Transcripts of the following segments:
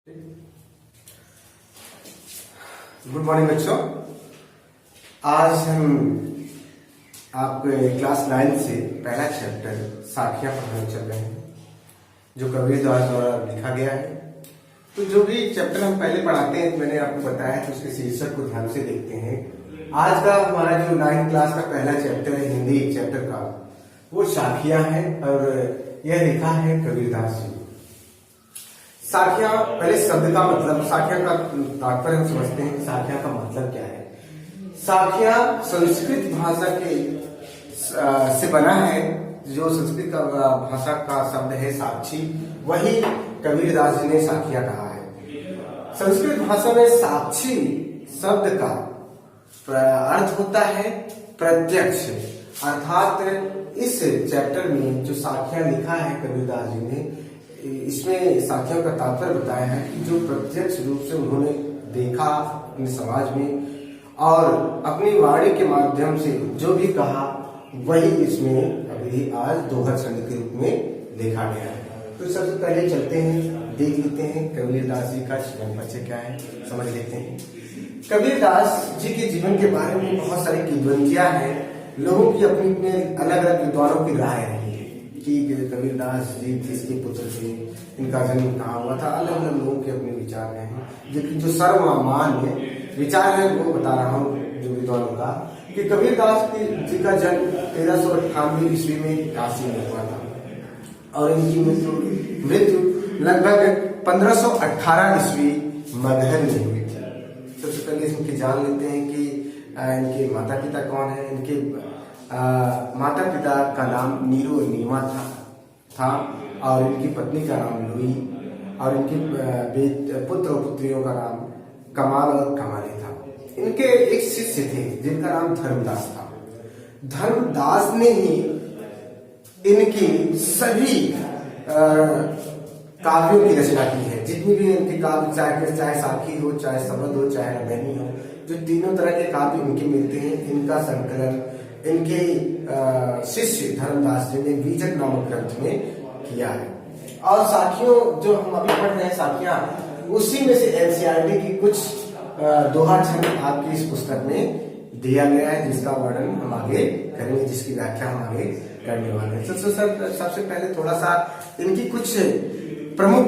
Good morning बच्चों। आज हम आपके क्लास 9 से पहला चैप्टर साखियां पढ़ाने चल रहे हैं जो कबीरदास द्वारा लिखा गया है। तो जो भी चैप्टर हम पहले पढ़ाते हैं मैंने आपको बताया तो उसके शीर्षक को ध्यान से देखते हैं। आज का हमारा जो 9th क्लास का पहला चैप्टर है हिंदी चैप्टर का, वो साखियां है और यह लिखा है कबीरदास जी। साखियां, पहले शब्द का मतलब, साखियां का तात्पर्य हम समझते हैं। साखियां का मतलब क्या है? साखियां संस्कृत भाषा के से बना है। जो संस्कृत का भाषा का शब्द है साक्षी, वही कबीरदास जी ने साखियां कहा है। संस्कृत भाषा में साक्षी शब्द का अर्थ होता है प्रत्यक्ष। अर्थात इस चैप्टर में जो साखियां लिखा है कबीरदास जी ने, इसमें साखियों का तात्पर्य बताया है कि जो प्रत्यक्ष रूप से उन्होंने देखा अपने समाज में और अपनी वाणी के माध्यम से जो भी कहा, वही इसमें अभी आज दोहा छंद के रूप में लिखा गया है। तो सबसे पहले चलते हैं, देख लेते हैं कबीरदास जी का जीवन परिचय क्या है, समझ लेते हैं। कबीरदास जी के जीवन के बारे में बहुत सारी किंवदंतियां हैं। लोगों की अपनी अपने अलग अलग विद्वानों की राय रही है कि कबीरदास जी किसके पुत्र थे, इनका जन्म कहाँ हुआ था। अलग अलग लोगों के अपने विचार हैं, लेकिन जो सर्वमान्य विचार है वो बता रहा हूँ जो विद्वानों का, कि कबीरदास जी का जन्म 1398 ईस्वी में काशी में हुआ था और इनकी मृत्यु लगभग 1518 ईस्वी मगहर में हुई थी। सबसे पहले इनकी जान लेते हैं कि इनके माता पिता कौन है। इनके माता पिता का नाम नीरू और नीमा था और इनकी पत्नी का नाम लुई और इनके पुत्र और पुत्रियों का नाम कमाल और कमाली था। इनके एक शिष्य थे जिनका नाम धर्मदास था। धर्मदास ने ही इनकी सभी काव्यों की रचना की है। जितनी भी इनके काव्य, चाहे साखी हो, चाहे शबद हो, चाहे रमैनी हो, जो तीनों तरह के काव्य इनके मिलते हैं, इनका संकलन इनके शिष्य धर्मदास जी ने बीजक नामक ग्रंथ में किया है। और साखियों जो हम अभी पढ़ रहे हैं साखियां, उसी में से एनसीईआरटी की कुछ दोहा छंद आपकी इस पुस्तक में दिया गया है, जिसका वर्णन हम आगे करेंगे, जिसकी व्याख्या हम आगे करने वाले हैं। सबसे पहले थोड़ा सा इनकी कुछ प्रमुख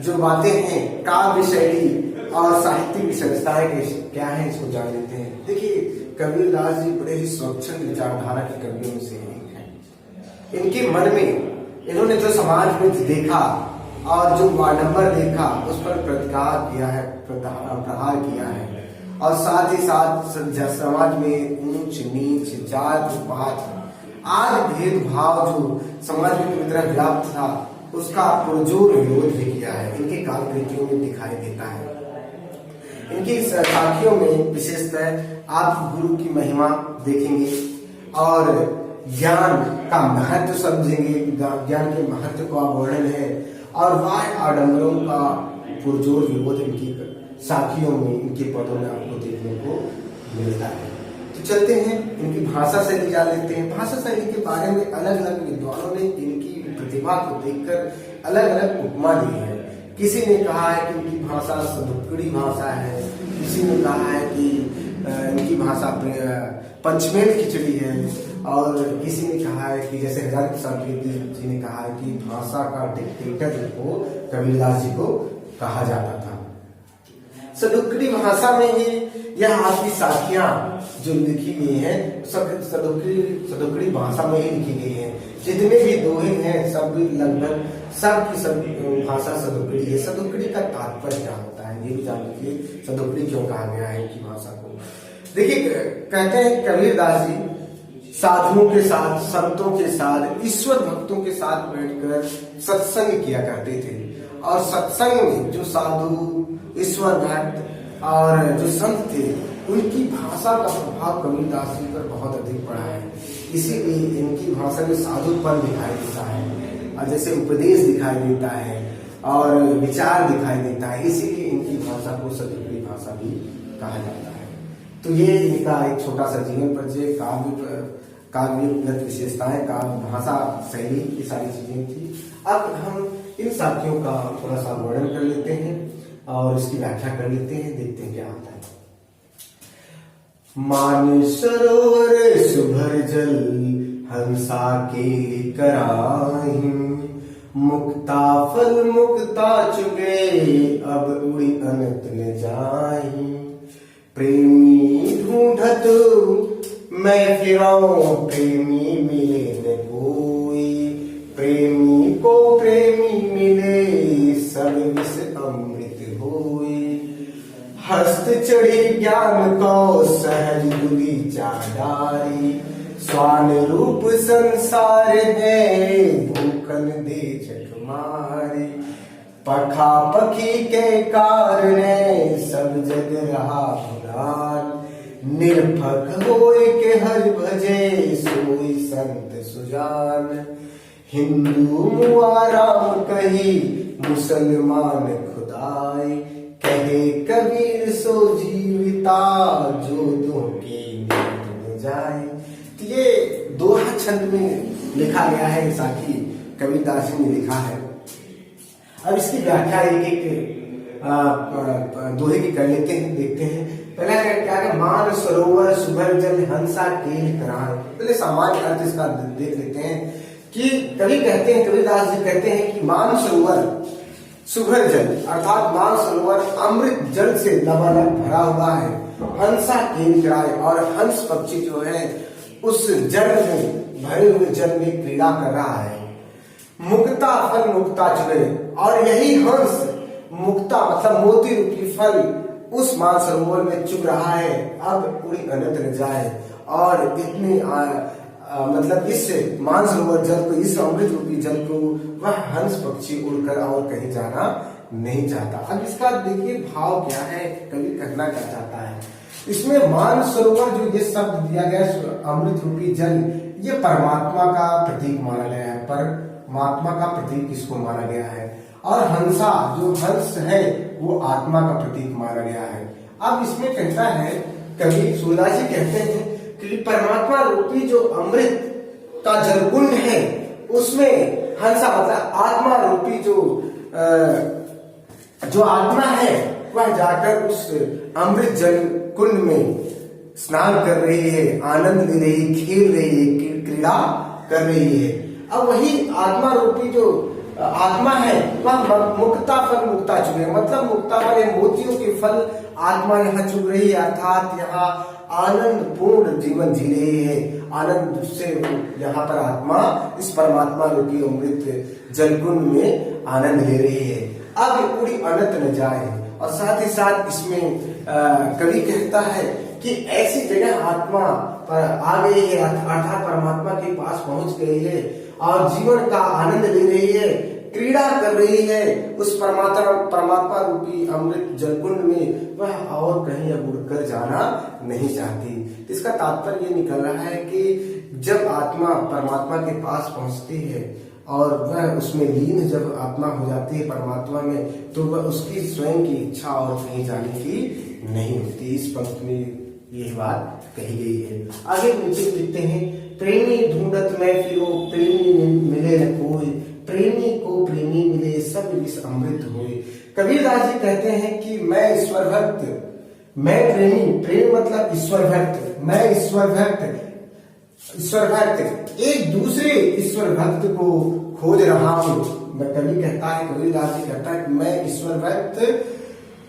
जो बातें हैं, काव्य शैली और साहित्यिक विशेषताएं क्या है, इसको जान लेते हैं। देखिए, कबीरदास जी बड़े ही स्वच्छंद विचारधारा के कवियों में से एक हैं। इनके मन में इन्होंने जो समाज में देखा और जो आडंबर देखा, उस पर प्रतिकार किया है, प्रहार किया है। और साथ ही साथ समाज में ऊंच नीच, जात पात आदि भेदभाव जो समाज में पूरी तरह व्याप्त था, उसका पुरजोर विरोध भी किया है। इनके काव्य कृतियों में दिखाई देता है। इनकी साखियों में विशेषतः आप गुरु की महिमा देखेंगे और ज्ञान का महत्व समझेंगे, ज्ञान के महत्व का वर्णन है और वाह आडंबरों का पुरजोर विरोध इनकी साखियों में, इनके पदों में आपको देखने को मिलता है। तो चलते हैं, इनकी भाषा शैली जान लेते हैं। भाषा शैली के बारे में अलग अलग विद्वानों ने इनकी प्रतिभा को देखकर अलग अलग उपमा दी है। किसी ने कहा है कि इनकी भाषा सदुक्कड़ी भाषा है, किसी ने कहा है कि इनकी भाषा पंचमेल खिचड़ी है, और किसी ने कहा है कि जैसे हजार प्रसाद जी ने कहा है कि भाषा का डिक्टेटर को कबीरदास जी को कहा जाता था। सदुक्कड़ी भाषा में ही यह आपकी साखियां जो लिखी गई है, सब सदुक्कड़ी भाषा में ही लिखी गई है। जितने भी दोहे हैं सब लगभग सब की सब भाषा सदुक्कड़ी है। सदुक्कड़ी का तात्पर्य क्या होता है ये भी जान लीजिए, सदुक्कड़ी क्यों कहा गया है इनकी भाषा को। देखिए, कहते हैं कबीरदास जी साधुओं के साथ, संतों के साथ, ईश्वर भक्तों के साथ बैठकर सत्संग किया करते थे। और सत्संग में जो साधु, ईश्वर भक्त और जो संत थे, उनकी भाषा का प्रभाव कबीरदास जी पर बहुत अधिक पड़ा है। इसीलिए इनकी भाषा में साधुपन दिखाई देता है और जैसे उपदेश दिखाई देता है और विचार दिखाई देता है। इसीलिए इनकी भाषा को सदुक्कड़ी भाषा भी कहा जाता है। तो ये इनका एक छोटा सा जीवन परिचय, काव्यगत विशेषताएं, काव्य भाषा शैली, ये सारी चीजें थी। अब हम इन साखियों का थोड़ा सा वर्णन कर लेते हैं। और इसकी व्याख्या कर लेते हैं, देखते हैं क्या आता है। मान सरोवर सुभर जल हंसा के कराही, मुक्ता फल मुक्ता चुगे अब उड़ी अनंत न जाही। प्रेमी ढूंढत मैं फिराऊं प्रेमी मिले न कोई, प्रेमी को प्रेमी मिले सब विष अमृत होई। हस्त चढ़ी ज्ञान को सहज दुली चाडारी, स्वान रूप संसार है भूखन दे झक मारी। पखा पखी के कारण सब जग रहा भुलान, निर्भक होए के हर भजे सोई संत सुजान। हिंदू मुआ राम कही मुसलमान खुदाई, कहे कबीर सो जीविता जो दो के नीत जाए। तो ये दोहा छंद में लिखा गया है, साखी कबीरदास जी ने लिखा है। अब इसकी व्याख्या एक दोहे की कर लेते हैं, देखते हैं। पहला क्या है, मान सरोवर सुभर जल हंसा केल कराए। पहले सामान्य अर्थ इसका देख लेते हैं कि कवि कहते हैं, कबीरदास जी कहते हैं कि मान सरोवर सुभर जल अर्थात मान सरोवर अमृत जल से लबालब भरा हुआ है। हंसा केल कराए, और हंस पक्षी जो है उस जल में भरे हुए जल में क्रीड़ा कर रहा है। मुक्ता फल मुक्ता चुगे, और यही हंस मुक्ता मतलब मोती रूपी फल उस मानसरोवर में चुग रहा है, अब उड़ी अनंत न जाए। और इतनी मतलब इस मानसरोवर जल को, इस अमृत रूपी जल को वह हंस पक्षी उड़कर और कहीं जाना नहीं चाहता। अब इसका देखिए भाव क्या है, कवि कहना क्या चाहता है। इसमें मानसरोवर जो ये शब्द दिया गया अमृत रूपी जल, ये परमात्मा का प्रतीक माना गया है, परमात्मा का प्रतीक इसको माना गया है। और हंसा जो हंस है वो आत्मा का प्रतीक माना गया है। अब इसमें कहता है कवि सूरदास जी कहते हैं कि परमात्मा रूपी जो अमृत का जलकुंड है उसमें हंसा मतलब आत्मा रूपी जो आत्मा है वह जाकर उस अमृत जल कुंड में स्नान कर रही है, आनंद ले रही, खेल रही है, क्रीड़ा कर रही है। अब वही आत्मा रूपी जो आत्मा है वह मुक्ता फल मुक्ता चुगे, मतलब मुक्ता वाले मोतियों के फल आत्मा यहाँ चुग रही है, अर्थात यहाँ आनंद पूर्ण जीवन जी रही है। आनंद से यहाँ पर आत्मा इस परमात्मा रूपी अमृत जलकुंड में आनंद ले रही है। अब पूरी अनंत न जाए। और साथ ही साथ इसमें कवि कहता है कि ऐसी जगह आत्मा पर आ गई है, अर्थात परमात्मा के पास पहुंच गई है और जीवन का आनंद ले रही है, क्रीड़ा कर रही है उस परमात्मा रूपी अमृत जलकुंड में, वह और कहीं अब उड़कर जाना नहीं चाहती। इसका तात्पर्य ये निकल रहा है कि जब आत्मा परमात्मा के पास पहुंचती है और वह उसमें लीन जब आत्मा हो जाती है परमात्मा में, तो वह उसकी स्वयं की इच्छा और कहीं जाने की नहीं होती। इस पंक्ति में यही बात कही गई है। आगे नीचे लिखते हैं, प्रेमी ढूंढत मैं फिरो प्रेमी मिले न कोई, प्रेमी को प्रेमी मिले सब विष अमृत होए। कबीरदास जी कहते हैं कि मैं ईश्वर भक्त, मैं प्रेमी, प्रेम मतलब ईश्वर भक्त, मैं ईश्वर भक्त एक दूसरे ईश्वर भक्त को खोज रहा हूं। कवि कहता है, कबीरदास जी कहता है कि मैं ईश्वर भक्त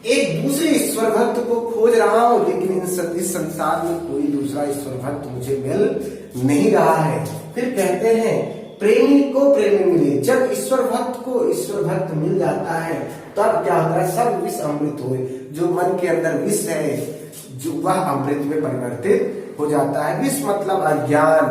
एक दूसरे ईश्वर भक्त को खोज रहा हूं, लेकिन इस संसार में कोई दूसरा ईश्वर भक्त मुझे मिल नहीं रहा है। फिर कहते हैं प्रेमी को प्रेमी मिले, जब ईश्वर भक्त को ईश्वर भक्त मिल जाता है तब क्या होता है, सब विष अमृत हुए। जो मन के अंदर विष है जो वह अमृत में परिवर्तित हो जाता है। विष मतलब अज्ञान,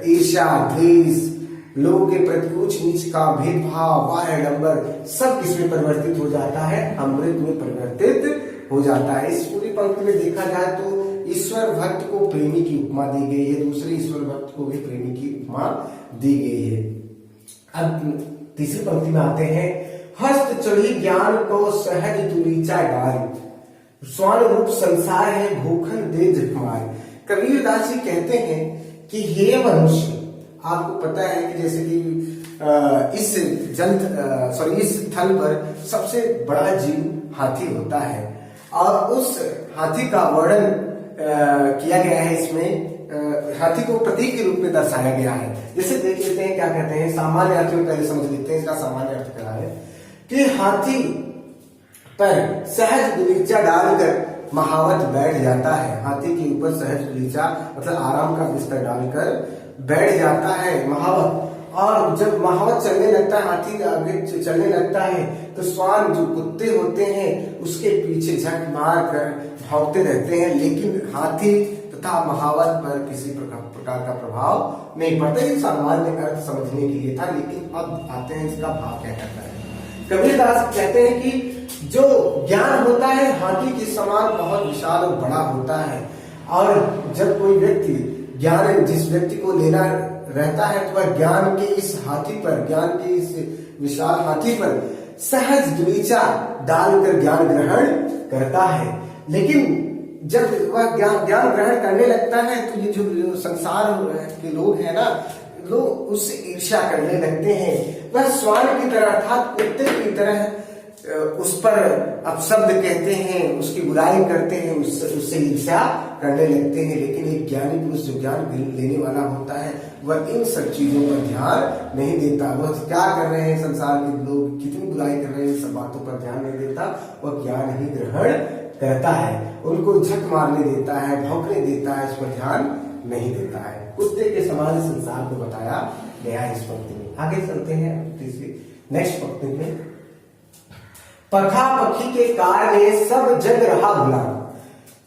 ईर्ष्या, द्वेष, लोगों के प्रति ऊंच नीच का भेदभाव, वायडंबर, सब किसमें परिवर्तित हो जाता है, अमृत में परिवर्तित हो जाता है। इस पूरी पंक्ति में देखा जाए तो ईश्वर भक्त को प्रेमी की उपमा दी गई है, दूसरे ईश्वर भक्त को भी प्रेमी की उपमा दी गई है। अब तीसरी पंक्ति में आते हैं, हस्त चढ़ी ज्ञान को सहज तुरीचा डारी, स्वान रूप संसार है भूखन दे जखमार। कबीरदास जी कहते हैं कि हे मनुष्य, आपको पता है कि जैसे कि इस इस थल पर सबसे बड़ा जीव हाथी होता है और उस हाथी का वर्णन किया गया है। इसमें हाथी को प्रतीक के रूप में दर्शाया गया है। जैसे देख लेते हैं क्या कहते हैं, सामान्य अर्थ में पहले समझ लेते हैं इसका सामान्य अर्थ क्या है कि हाथी पर सहज गुलीचा डालकर महावत बैठ जाता है। हाथी के ऊपर सहज गुलीचा मतलब आराम का बिस्तर डालकर बैठ जाता है महावत, और जब महावत चलने लगता है, हाथी के आगे चलने लगता है तो श्वान जो कुत्ते होते हैं उसके पीछे झक मार कर भागते रहते हैं, लेकिन हाथी तथा महावत पर किसी प्रकार का प्रभाव नहीं पड़ता। ये सामान्य अर्थ समझने के लिए था, लेकिन अब आते हैं इसका भाव क्या कहता है। कबीरदास कहते हैं कि जो ज्ञान होता है हाथी के समान बहुत विशाल और बड़ा होता है, और जब कोई व्यक्ति ज्ञान जिस व्यक्ति को लेना रहता है तो वह ज्ञान के इस हाथी पर, ज्ञान के इस विशाल हाथी पर सहज गुलीचा डालकर ज्ञान ग्रहण करता है। लेकिन जब वह ज्ञान ग्रहण करने लगता है तो ये जो संसार के लोग हैं ना, लोग उससे ईर्ष्या करने लगते हैं। वह श्वान की तरह अर्थात कुत्ते की तरह उस पर अपशब्द कहते हैं, उसकी बुराई करते हैं, उससे ईर्ष्या करने लगते हैं। लेकिन एक ज्ञानी पुरुष जो ज्ञान लेने वाला होता है वह इन सब चीजों पर ध्यान नहीं देता। वह क्या कर रहे हैं, संसार के लोग कितनी बुराई कर रहे हैं, सब बातों पर ध्यान नहीं देता, वह ज्ञान ही ग्रहण करता है। उनको झक मारने देता है, भौंकने देता है, इस पर ध्यान नहीं देता है। कुत्ते के समान संसार को बताया गया है इस पंक्ति में। आगे चलते हैं तीसरी नेक्स्ट पंक्ति में। पखा पखी के कारणे सब जग रहा भुला।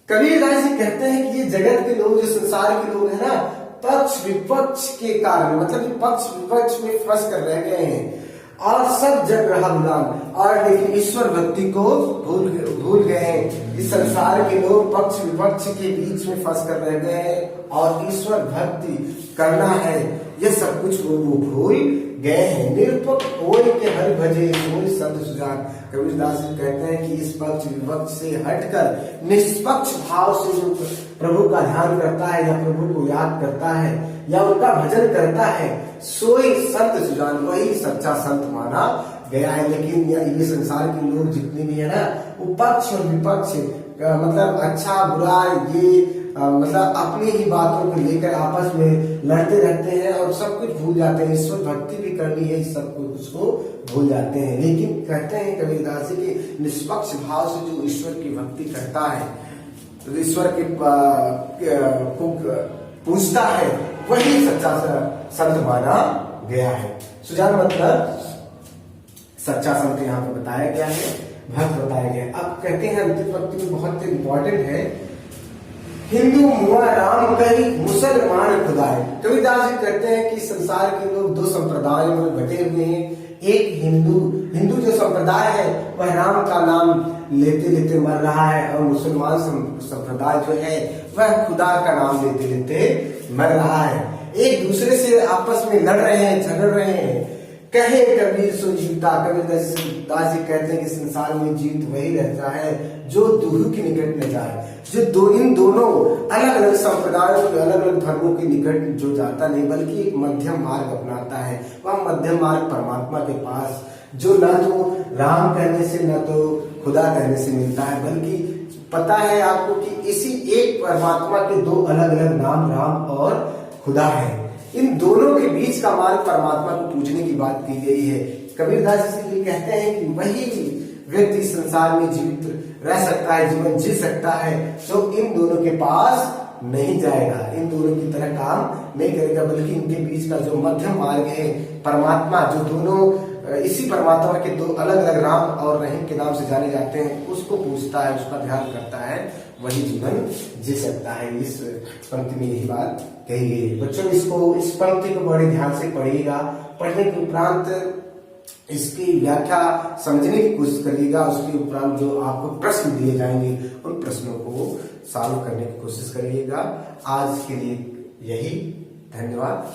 कबीरदास जी कहते हैं कि ये जगत के लोग, जो संसार के लोग हैं ना, पक्ष विपक्ष के कारण मतलब पक्ष विपक्ष में फंस कर रह गए हैं और सब जग रहा भुला, और लेकिन ईश्वर भक्ति को भूल गए हैं। इस संसार के लोग पक्ष विपक्ष के बीच में फंस कर रह गए हैं और ईश्वर भक्ति करना है ये सब कुछ वो भूल गए हैं। निरपक्ष होय के हरि भजे सोई संत सुजान। कबीरदास जी कहते हैं कि इस पक्ष विपक्ष से हटकर निष्पक्ष भाव से जो प्रभु का ध्यान करता है या प्रभु को याद करता है या उनका भजन करता है, सोई संत सुजान, वही सच्चा संत माना गया है। लेकिन ये संसार के लोग जितने भी है ना, वो पक्ष और विपक्ष मतलब अच्छा बुरा ये मतलब अपनी ही बातों को लेकर आपस में लड़ते रहते हैं और सब कुछ भूल जाते हैं। ईश्वर भक्ति भी करनी है, सब कुछ उसको भूल जाते हैं। लेकिन कहते हैं कबीरदास जी कि निष्पक्ष भाव से जो ईश्वर की भक्ति करता है, तो ईश्वर के को पूछता है, वही सच्चा संत माना गया है। सुजान मतलब सच्चा संत यहाँ पे बताया गया है, भक्त बताया गया है। अब कहते हैं अंतिम पंक्ति में बहुत इंपॉर्टेंट है, हिंदू मुआ राम कही मुसलमान खुदाए। कबीरदास जी कहते हैं कि संसार के लोग दो संप्रदायों में बटे हुए हैं। एक हिंदू जो संप्रदाय है वह राम का नाम लेते लेते मर रहा है, और मुसलमान संप्रदाय जो है वह खुदा का नाम लेते लेते मर रहा है। एक दूसरे से आपस में लड़ रहे हैं, झगड़ रहे हैं। कहे कबीर सो जीता। कबीरदास जी कहते हैं कि संसार में जीत वही रहता है जो दूर के निकट न जाए, जो इन दोनों अलग अलग संप्रदायों के अलग अलग धर्मों के निकट जो जाता नहीं, बल्कि एक मध्यम मार्ग अपनाता है। वह मध्यम मार्ग परमात्मा के पास, जो न तो राम कहने से न तो खुदा कहने से मिलता है, बल्कि पता है आपको कि इसी एक परमात्मा के दो अलग अलग नाम राम और खुदा है। इन दोनों के बीच का मार्ग परमात्मा को पूजने की बात की गई है। कबीरदास जी कहते हैं कि वही व्यक्ति संसार में जीवित रह सकता है, जीवन जी सकता है, जो इन दोनों के पास नहीं जाएगा, इन दोनों की तरह काम नहीं करेगा, बल्कि इनके बीच का जो मध्यम मार्ग है परमात्मा, जो दोनों इसी परमात्मा के दो अलग अलग राम और रहीम के नाम से जाने जाते हैं, उसको पूजता है, उसका ध्यान करता है, वही जीवन जी सकता है। इस पंक्ति में यही बात कही गई है। बच्चों इस पंक्ति को बड़े ध्यान से पढ़िएगा। पढ़ने के उपरांत इसकी व्याख्या समझने की कोशिश करिएगा। उसके उपरांत जो आपको प्रश्न दिए जाएंगे उन प्रश्नों को सॉल्व करने की कोशिश करिएगा। आज के लिए यही, धन्यवाद।